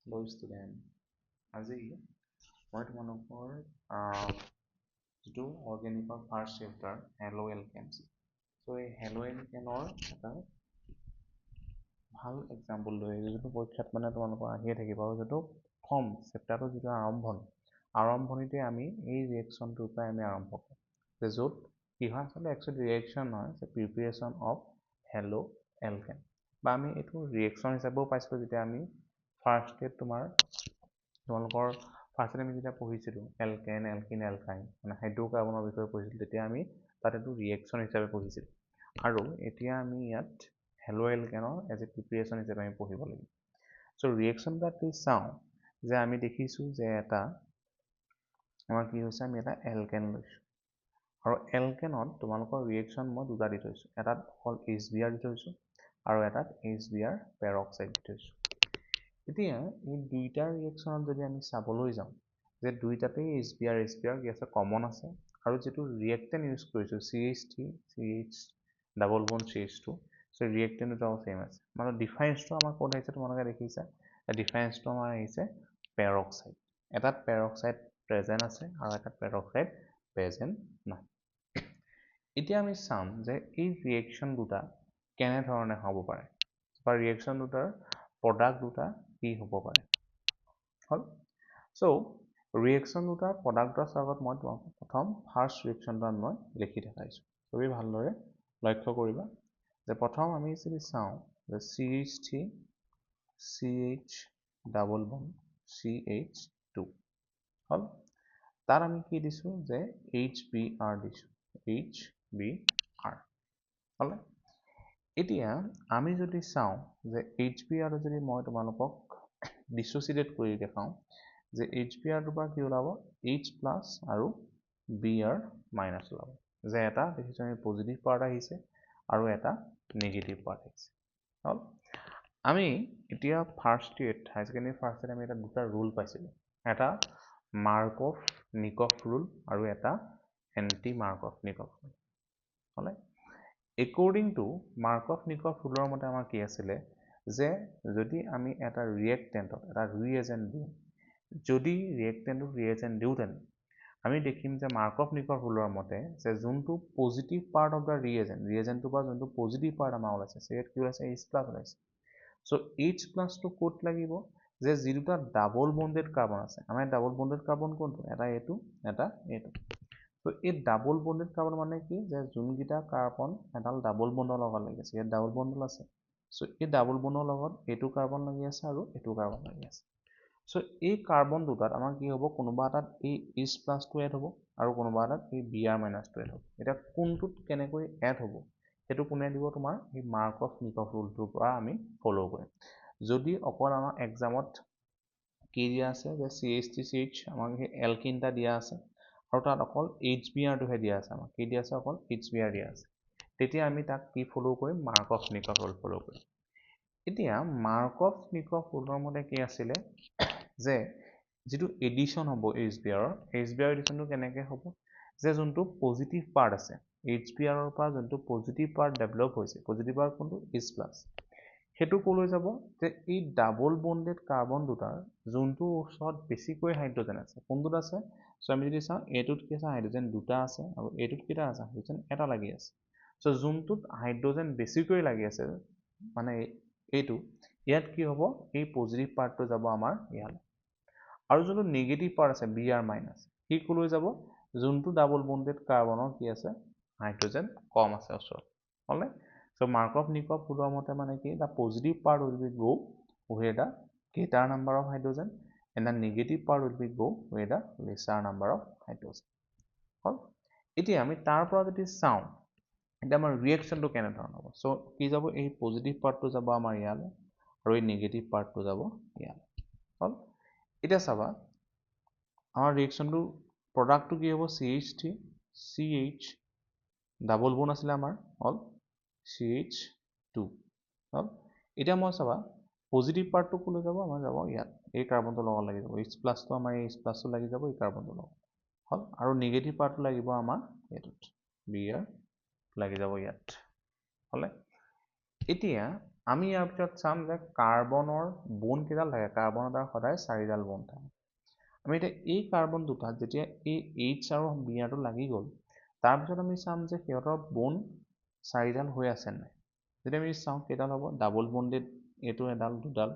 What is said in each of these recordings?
Hello student, আজি মই তোমালোকৰ যিটো অৰ্গেনিকৰ ফাৰ্ষ্ট চেপ্টাৰ হেলো এলকেনছ চ' এই হেলো এলকেনৰ এটা ভাল এক্সাম্পল লৈ যিটো পৰীক্ষাত মানে তোমালোকৰ আহিয়ে থাকিব আৰু যিটো প্ৰথম চেপ্টাৰটো যিটো আৰম্ভণিতে আমি এই ৰিয়েকশ্যনটোৰ পৰাই আমি আৰম্ভ কৰোঁ যে য'ত কি হয় আচলতে একচুৱেলি ৰিয়েকশ্যন নহয় যে প্ৰিপেৰেশ্যন অফ হেলো এলকেন বা আমি এইটো ৰিয়েকশ্যন হিচাপেও পাইছিলোঁ যেতিয়া আমি ফাৰ্ষ্ট ইয়েৰত তোমালোকৰ ফাৰ্ষ্টত আমি যেতিয়া পঢ়িছিলোঁ এলকেন এলকিন এলকাইন মানে হাইড্ৰ'কাৰ্বনৰ বিষয়ে পঢ়িছিলোঁ তেতিয়া আমি তাত এইটো ৰিয়েকশ্যন হিচাপে পঢ়িছিলোঁ আৰু এতিয়া আমি ইয়াত হেলো এলকেনৰ এজ এ প্ৰিপেৰেশ্যন হিচাপে আমি পঢ়িব লাগিব চ' ৰিয়েকশ্যনবিলাক কি চাওঁ যে আমি দেখিছোঁ যে এটা আমাৰ কি হৈছে আমি এটা এলকেন লৈছোঁ আৰু এলকেনত তোমালোকৰ ৰিয়েকশ্যন মই দুটা দি থৈছোঁ এটাত অকল HBr দি থৈছোঁ আৰু এটাত HBr পেৰক্সাইড দি থৈছোঁ এতিয়া এই দুইটা ৰিয়েকশ্যনত যদি আমি চাবলৈ যাওঁ যে দুইটাতেই HBr গেছ কমন আছে আৰু যিটো ৰিয়েক্টেণ্ট ইউজ কৰিছোঁ CH3 CH double bond CH2 চ' ৰিয়েক্টেণ্ট দুটাও ছেইম আছে মানে ডিফাৰেঞ্চটো আমাৰ ক'ত আহিছে তোমালোকে দেখিছা ডিফাৰেঞ্চটো আমাৰ আহিছে পেৰক্সাইড এটাত পেৰক্সাইড প্ৰেজেণ্ট আছে আৰু এটাত পেৰক্সাইড প্ৰেজেণ্ট নাই এতিয়া আমি চাম যে এই ৰিয়েকশ্যন দুটা কেনেধৰণে হ'ব পাৰে বা ৰিয়েকশ্যন দুটাৰ প্ৰডাক্ট দুটা কি হ'ব পাৰে হ'ল চ' ৰিয়েকশ্যন দুটাৰ প্ৰডাক্ট দুটাৰ আগত মই তোমাক প্ৰথম ফাৰ্ষ্ট ৰিয়েকশ্যনটো মই লিখি দেখাইছোঁ তুমি ভালদৰে লক্ষ্য কৰিবা যে প্ৰথম আমি যদি চাওঁ যে CH3 CH double bond CH2 হ'ল তাত আমি কি দিছোঁ যে HBr দিছোঁ HBr হ'লে এতিয়া আমি যদি চাওঁ যে HBr যদি মই তোমালোকক ডিছ'চিয়েট কৰি দেখাওঁ যে HBrটোৰ পৰা কি ওলাব H+ আৰু Br- ওলাব যে এটা দেখিছোঁ আমি পজিটিভ পাৰ্ট আহিছে আৰু এটা নেগেটিভ পাৰ্ট আহিছে হ'ল আমি এতিয়া ফাৰ্ষ্ট ইয়েৰত হাই ছেকেণ্ডেৰী ফাৰ্ষ্ট ইয়েৰত আমি এটা দুটা ৰুল পাইছিলোঁ এটা মাৰ্কভ নিকভ ৰুল আৰু এটা এণ্টি মাৰ্কভ নিকভ ৰুল হ'লে একৰ্ডিং টু মাৰ্কভ নিকভ ৰুলৰ মতে আমাৰ কি আছিলে যে যদি আমি এটা ৰিয়েক্টেণ্টত এটা ৰিএজেণ্ট দিওঁ যদি ৰিয়েক্টেণ্টত ৰিএজেণ্ট দিওঁ তেনে আমি দেখিম যে মাৰ্কভ নিকভ ৰুলৰ মতে যে যোনটো পজিটিভ পাৰ্ট অফ দ্য ৰিএজেণ্টটোৰ পৰা যোনটো পজিটিভ পাৰ্ট আমাৰ ওলাইছে ইয়াত কি ওলাইছে H+ ওলাইছে চ' H+টো ক'ত লাগিব যে যি দুটা ডাবল বন্ডেড কাৰ্বন আছে আমাৰ ডাবল বন্ডেড কাৰ্বন কোনটো এটা এইটো এটা এইটো চ' এই ডাবল বন্ডেড কাৰ্বন মানে কি যে যোনকেইটা কাৰ্বন এডাল ডাবল বন্ডৰ লগত লাগি আছে ইয়াত ডাবল বন্ডল আছে চ' এই ডাবল বন্ডৰ লগত এইটো কাৰ্বন লাগি আছে আৰু এইটো কাৰ্বন লাগি আছে চ' এই কাৰ্বন দুটাত আমাৰ কি হ'ব কোনোবা এটাত এই H+টো এড হ'ব আৰু কোনোবা এটাত এই Br- এড হ'ব এতিয়া কোনটোত কেনেকৈ এড হ'ব সেইটো কোনে দিব তোমাৰ এই মাৰ্কভ নিকভ ৰুলটোৰ পৰা আমি ফ'ল' কৰিম যদি অকল আমাৰ এক্সামত কি দিয়া আছে যে CH3CH আমাক সেই এলকিনটা দিয়া আছে আৰু তাত অকল HBrটোহে দিয়া আছে আমাক কি দিয়া আছে অকল HBr দিয়া আছে তেতিয়া আমি তাক কি ফ'ল' কৰিম মাৰ্কভ নিকভ ৰুল ফ'ল' কৰিম এতিয়া মাৰ্কভ নিকভ ৰুলৰ মতে কি আছিলে যে যিটো এডিশ্যন হ'ব HBr এডিশ্যনটো কেনেকৈ হ'ব যে যোনটো পজিটিভ পাৰ্ট আছে HBr পৰা যোনটো পজিটিভ পাৰ্ট ডেভেলপ হৈছে পজিটিভ পাৰ্ট কোনটো H+ সেইটো ক'লৈ যাব যে এই ডাবল বন্ডেড কাৰ্বন দুটাৰ যোনটো ওচৰত বেছিকৈ হাইড্ৰজেন আছে কোনটোত আছে চ' আমি যদি চাওঁ এইটোত কি আছে হাইড্ৰজেন দুটা আছে আৰু এইটোত কেইটা আছে হাইড্ৰজেন এটা লাগি আছে চ' যোনটোত হাইড্ৰজেন বেছিকৈ লাগি আছে মানে এইটো ইয়াত কি হ'ব এই পজিটিভ পাৰ্টটো যাব আমাৰ ইয়ালৈ আৰু যোনটো নেগেটিভ পাৰ্ট আছে Br- সি ক'লৈ যাব যোনটো ডাবল বন্ডেড কাৰ্বনৰ কি আছে হাইড্ৰজেন কম আছে ওচৰত হ'লে চ' মাৰ্কভ নিকভ ৰুলৰ মতে মানে কি the positive part will be go with the greater number of hydrogen and the negative part will be go with the lesser number of hydrogen হ'ল এতিয়া আমি তাৰ পৰা যদি চাওঁ এতিয়া আমাৰ ৰিয়েকশ্যনটো কেনেধৰণৰ হ'ব চ' কি যাব এই পজিটিভ পাৰ্টটো যাব আমাৰ ইয়ালৈ আৰু এই নেগেটিভ পাৰ্টটো যাব ইয়ালৈ হ'ল এতিয়া চাবা আমাৰ ৰিয়েকশ্যনটো প্ৰডাক্টটো কি হ'ব CH3 CH ডাবল বন্ড আছিলে আমাৰ হ'ল CH2 হ'ল এতিয়া মই চাবা পজিটিভ পাৰ্টটো ক'লৈ যাব আমাৰ যাব ইয়াত এই কাৰ্বনটোৰ লগত লাগি যাব H+টো আমাৰ এই H+টো লাগি যাব এই কাৰ্বনটোৰ লগত হ'ল আৰু নেগেটিভ পাৰ্টটো লাগিব আমাৰ এইটোত Br লাগি যাব ইয়াত হ'লে এতিয়া আমি ইয়াৰ পিছত চাম যে কাৰ্বনৰ বন কেইডাল থাকে কাৰ্বনৰ তাৰ সদায় 4ডাল বন থাকে আমি এতিয়া এই কাৰ্বন দুটাত যেতিয়া এই H আৰু Br টো লাগি গ'ল তাৰপিছত আমি চাম যে সিহঁতৰ বন 4ডাল হৈ আছে নাই যদি আমি চাওঁ কেইডাল হ'ব ডাবল বন্ডেড এইটো এডাল দুডাল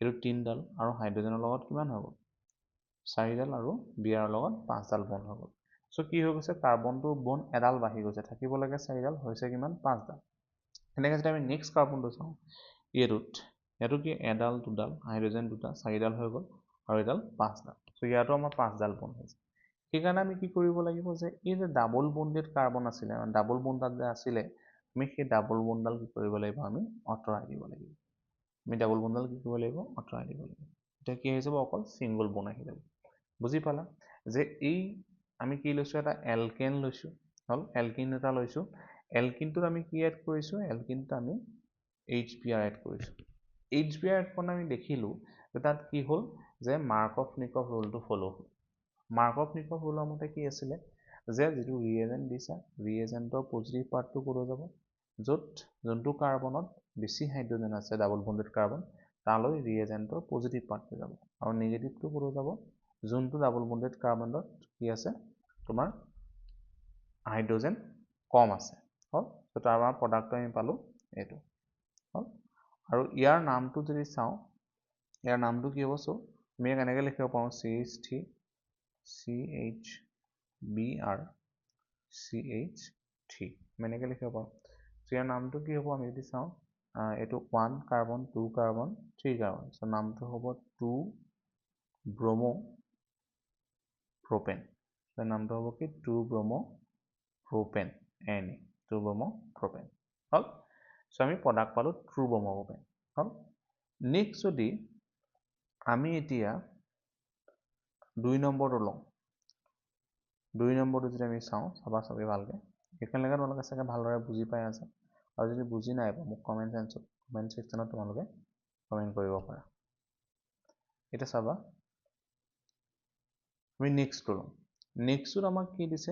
এইটো 3ডাল আৰু হাইড্ৰজেনৰ লগত কিমান হ'ব 4ডাল আৰু Br লগত 5ডাল বন হৈ গ'ল সো কি হৈ গৈছে কাৰ্বনটো বন এডাল বাঢ়ি গৈছে থাকিব লাগে 4ডাল হৈছে কিমান 5ডাল এনেকৈ যদি আমি নেক্সট কাৰ্বনটো চাওঁ এইটো কি এডাল দুডাল হাইড্ৰজেন দুটা 4ডাল হৈ গ'ল আৰু এডাল 5ডাল সো ইয়াতো আমাৰ 5ডাল বন হৈছে সেইকাৰণে আমি কি কৰিব লাগিব যে এই যে ডাবল বন্ডেড কাৰ্বন আছিলে ডাবল বন্ডাল যে আছিলে আমি সেই ডাবল বন্ডাল কি কৰিব লাগিব আমি আঁতৰাই দিব লাগিব আমি ডাবল বন্ডাল কি কৰিব লাগিব আঁতৰাই দিব লাগিব এতিয়া কি হৈ যাব অকল সিঙ্গল বন আহি যাব বুজি পালা যে এই আমি কি লৈছো এটা এলকেন লৈছো হল এলকিন এটা লৈছো এলকিনটোত আমি কি এড কৰিছো এলকিনটো আমি HBr এড কৰিছো HBr এড কৰা আমি দেখিলো যে তাত কি হ'ল যে মাৰ্কভ-নিকভ ৰুলটো ফলো হ'ল মাৰ্কভ-নিকভ ৰুলৰ মতে কি আছিলে যে যেটো ৰিএজেন্ট দিছা ৰিএজেন্টৰ পজিটিভ পাৰ্টটো ক'লৈ যাব য'ত যোনটো কাৰ্বনত বেছি হাইড্ৰজেন আছে ডাবল বন্ডেড কাৰ্বন তালৈ ৰিএজেন্টৰ পজিটিভ পাৰ্টটো যাব আৰু নেগেটিভটো ক'লৈ যাব যোনটো ডাবল বন্ডেড কাৰ্বনত কি আছে তোমাৰ হাইড্ৰজেন কম আছে হল তো তাৰ আমাৰ প্ৰডাক্টটো আমি পালো এইটো হল আৰু ইয়াৰ নামটো যদি চাওঁ ইয়াৰ নামটো কি হ'ব সো আমি কেনেকৈ লিখিব পাৰোঁ CH3 CHBr CH3 আমি এনেকৈ লিখিব পাৰোঁ ইয়াৰ নামটো কি হ'ব আমি যদি চাওঁ এইটো 1 কাৰ্বন 2 কাৰ্বন 3 কাৰ্বন সো নামটো হ'ব 2 ব্ৰমো propane তাৰ নামটো হ'ব কি 2 ব্ৰমো propane Na 2 ব্ৰমো propane হল সো আমি প্ৰডাক্ট পালো 2 ব্ৰমো propane হল নেক্সট যদি আমি এতিয়া 2 নম্বৰটো লওঁ 2 নম্বৰটো যদি আমি চাওঁ চাবা সবে ভালকে এখানলৈকে তোমালোকে চাগে ভালদৰে বুজি পাই আছে আৰু যদি বুজি নাই পোৱা মোক কমেন্ট সেকশনত তোমালোকে কমেন্ট কৰিব পাৰা এটা চাবা আমি নেক্সট লওঁ নেক্সটত আমাক কি দিছে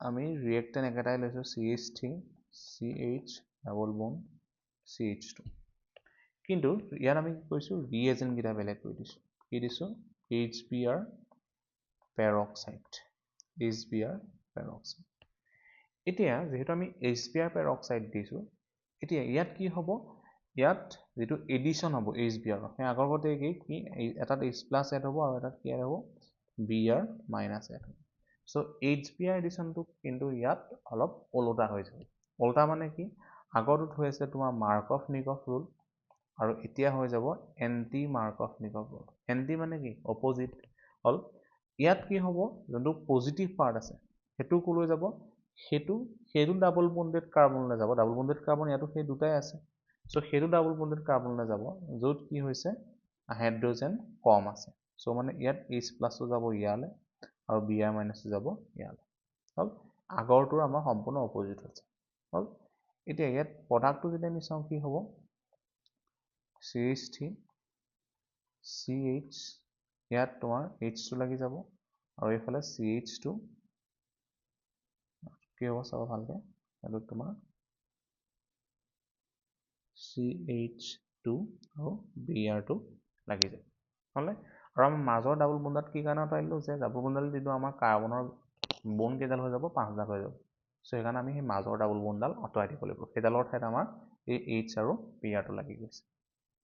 আমি ৰিয়েক্টেন্ট একেটাই লৈছো CH3 CH double bond CH2 কিন্তু ইয়াত আমি কি কৰিছো ৰিএজেন্ট গিটা বেলেগ কৰি দিছো কি দিছো HBr peroxide HBr peroxide এতিয়া যেহেতু আমি HBr peroxide দিছো এতিয়া ইয়াত কি হ'ব ইয়াত যেটো এডিশন হ'ব HBr হে আগৰ গতে কি এটাত H+ এড হ'ব আৰু এটাত কি এড হ'ব Br- এড হ'ব সো HBr এডিশনটো কিন্তু ইয়াত অলপ ওলোটা হৈ যাব ওলোটা মানে কি আগৰটোত হৈ আছে তোমাৰ মাৰ্কভ-নিকভ ৰুল আৰু এতিয়া হৈ যাব এন্টি মাৰ্কভ-নিকভ ৰুল এন্টি মানে কি অপোজিট হল ইয়াত কি হ'ব যোনটো পজিটিভ পাৰ্ট আছে হেতু কলৈ যাব হেতু ডাবল বন্ডেড কাৰ্বনলৈ যাব ডাবল বন্ডেড কাৰ্বন ইয়াতো সেই দুটাই আছে সো হেতু ডাবল বন্ডেড কাৰ্বনলৈ যাব য'ত কি হৈছে হাইড্ৰজেন কম আছে সো মানে ইয়াত H+ যাব ইয়ালে আৰু Br- যাব ইয়ালে হল আগৰটোৰ আমাৰ সম্পূৰ্ণ অপোজিট আছে হল এতিয়া ইয়াত প্ৰডাক্টটো যদি আমি চাওঁ কি হ'ব CH3 CH ইয়াত তোমাৰ H2 লাগি যাব আৰু এইফালে CH2 কি হ'ব চাব ভালকে আৰু তোমাৰ CH2 আৰু Br2 লাগি যাব হলে আৰু আমাৰ মাজৰ ডাবল বন্ডত কি কাৰণে পাইলো যে ডাবল বন্ডাল দিটো আমাৰ কাৰ্বনৰ বন কেইডাল হৈ যাব 5ডাল হৈ যাব সো সেইকাৰণে আমি সেই মাজৰ ডাবল বন্ডাল আঁতৰাই দিব লাগিব সেইডালৰ ঠাইত আমাৰ এই H আৰু Br2 লাগি গৈছে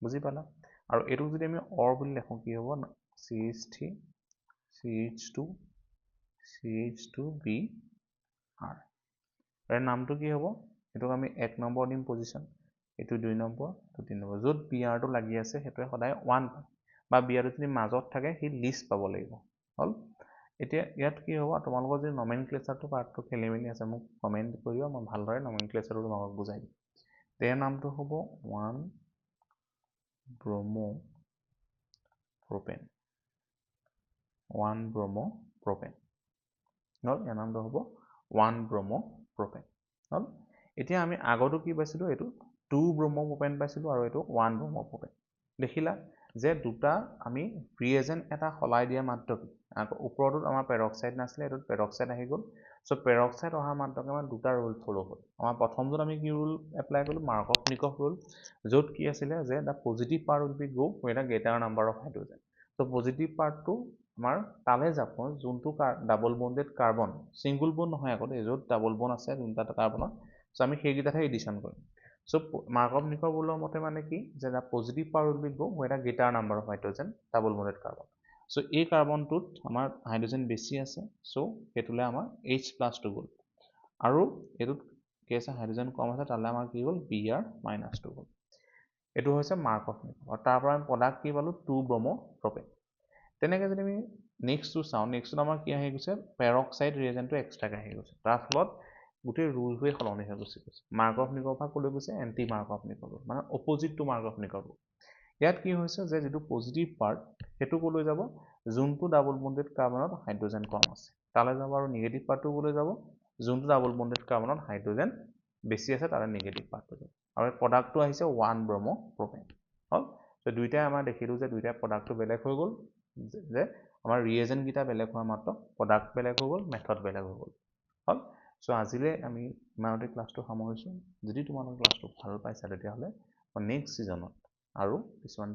বুজি পালা আৰু এটো যদি আমি অৰ বুলি লিখো কি হ'ব CH3 CH2 CH2Br এৰ নামটো কি হ'ব এটোক আমি 1 নম্বৰ দিম পজিশন এটো 2 নম্বৰ এটো 3 নম্বৰ য'ত Br2 লাগি আছে হেতুৱে সদায় 1 পায় বা Br2 যদি মাজত থাকে হি লিষ্ট পাব লাগিব হল এতিয়া ইয়াত কি হ'ব তোমালোকৰ যদি নমেনক্লেচাৰটো পাৰ্টটো খেলিমেলি আছে মোক কমেন্ট কৰিবা মই ভালদৰে নমেনক্লেচাৰটো তোমাক বুজাই দিম এৰ নামটো হ'ব 1 ব্ৰমো propane 1 ব্ৰমো propane হল এৰ নামটো হ'ব 1 ব্ৰমো propane হল এতিয়া আমি আগতো কি পাইছিলো এটো 2 ব্ৰমো propane পাইছিলো আৰু এটো 1 ব্ৰমো propane দেখিলা যে দুটা আমি ৰিয়েজেণ্ট এটা সলাই দিয়া মাত্ৰকে আকৌ ওপৰটোত আমাৰ পেৰক্সাইড নাছিলে এইটোত পেৰক্সাইড আহি গ'ল চ' পেৰক্সাইড অহা মাত্ৰকে আমাৰ দুটা ৰুল ফ'ল' হ'ল আমাৰ প্ৰথমটোত আমি কি ৰুল এপ্লাই কৰিলোঁ মাৰ্কভ-নিকভ ৰুল য'ত কি আছিলে যে the positive part will be go with a greater number of hydrogen so' positive পাৰ্টটো আমাৰ তালৈ যাব যোনটো double bonded carbon single bond নহয় আকৌ য'ত ডাবল বণ্ড আছে যোনটা কাৰ্বনত চ' আমি সেইকেইটাতহে এডিশ্যন কৰিম চ' মাৰ্কভ-নিকভ ৰুলৰ মতে মানে কি যে the positive part will be go with a greater number of hydrogen double bonded carbon so' এই কাৰ্বনটোত আমাৰ হাইড্ৰজেন বেছি আছে চ' সেইটোলৈ আমাৰ H+টো গ'ল আৰু এইটোত কি আছে হাইড্ৰজেন কম আছে তালৈ আমাৰ কি গ'ল Br-2 গ'ল এইটো হৈছে মাৰ্কভ-নিকভ আৰু তাৰ পৰা আমি প্ৰডাক্ট কি পালোঁ 2-ব্ৰম'প্ৰপেন তেনেকৈ যদি আমি নেক্সটটো চাওঁ নেক্সটটোত আমাৰ কি আহি গৈছে পেৰক্সাইড ৰিয়েজেণ্টটো এক্সট্ৰাকৈ আহি গৈছে তাৰ ফলত গোটেই ৰুলটোৱে সলনি হৈ গৈছে মাৰ্কভ-নিকভ পৰা ক'লৈ গৈছে এণ্টি মাৰ্কভ-নিকভ মানে অপজিট টু মাৰ্কভ-নিকভ ইয়াত কি হৈছে যে যিটো পজিটিভ পাৰ্ট সেইটো ক'লৈ যাব যোনটো ডাবল বণ্ডেড কাৰ্বনত হাইড্ৰজেন কম আছে তালৈ যাব আৰু নিগেটিভ পাৰ্টটো ক'লৈ যাব যোনটো ডাবল বণ্ডেড কাৰ্বনত হাইড্ৰজেন বেছি আছে তালৈ নিগেটিভ পাৰ্টটো যাব আৰু প্ৰডাক্টটো আহিছে 1-ব্ৰম'প্ৰপেন হ'ল চ' দুইটাই আমাৰ দেখিলোঁ যে দুইটাই প্ৰডাক্টটো বেলেগ হৈ গ'ল যে আমাৰ ৰিয়েজেণ্টকেইটা বেলেগ হোৱাৰ মাত্ৰ প্ৰডাক্ট বেলেগ হৈ গ'ল মেথড বেলেগ হৈ গ'ল হ'ল চ' আজিলৈ আমি ইমানতে ক্লাছটো সামৰিছোঁ যদি তোমালোকে ক্লাছটো ভাল পাইছা তেতিয়াহ'লে নেক্সট ছিজনত আৰু কিছুমান